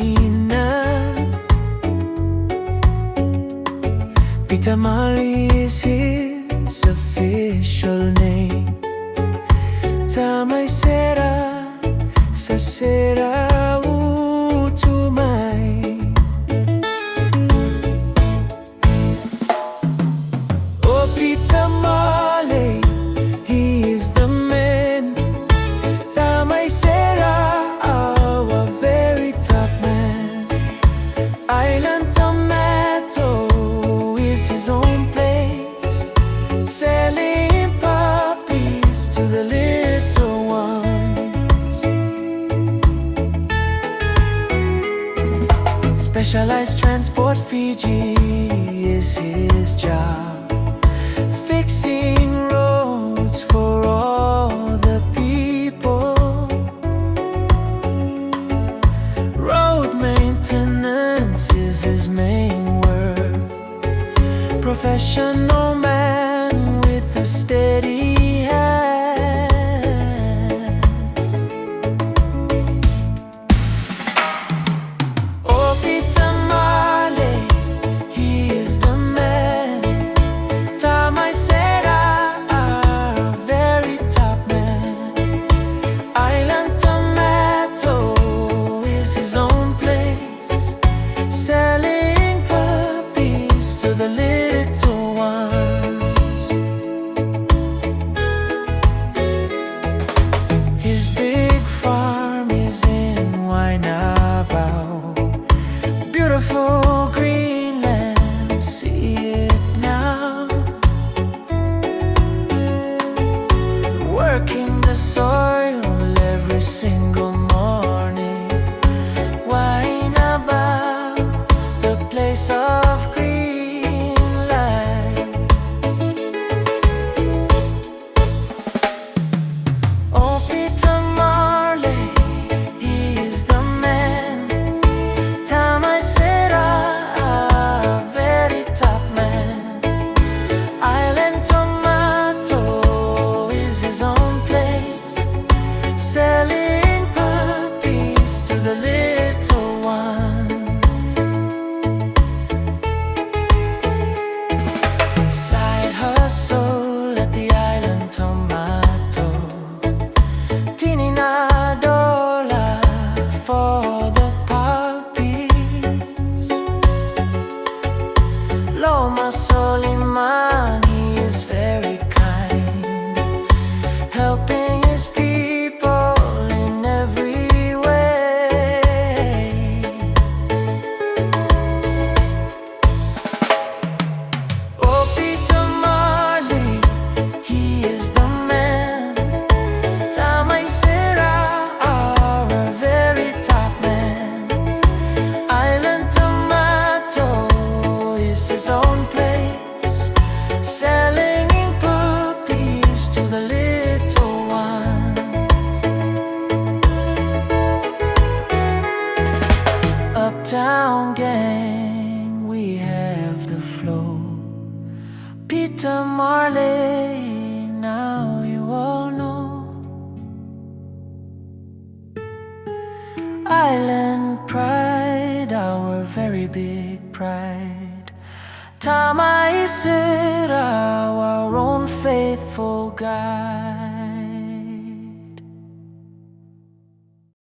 dina. Peter Marley is his official name. Tamai Sera, sa serau tumai. Oh, Peter Marley, he is the man. Tamai Sera, our very top man. Island Tomato is his own place, selling puppies to the little ones. Specialized Transport Fiji is his job, fixing roads for all the people. Road maintenance is his main work. Professional man with a steady hand. Oh, Peter Marley, he is the man. Tamai Sera, our very top man. Island Tomato is his own place, selling puppies to the little ones. His big farm is in Wainabau, beautiful Greenland, see it now. Working the soil every single morning. Wainabau, the place of green life. Oh, Peter Marley, he is the man. Tamai Sera, our very top man. Island Tomato is his own place, selling puppies to the little ones. Side hustle at the Island Tomato, dina dollar for the puppies. Loma Soliman, he is very kind, helping his people in every way. Oh, Peter Marley, he is the man. Tamai Sera, our very top man. Island Tomato is his own place, selling puppies to the little ones. Uptown gang, we have the flow. Peter Marley, now you all know. Island pride, our very big pride. Tamai Sera, our own faithful guide.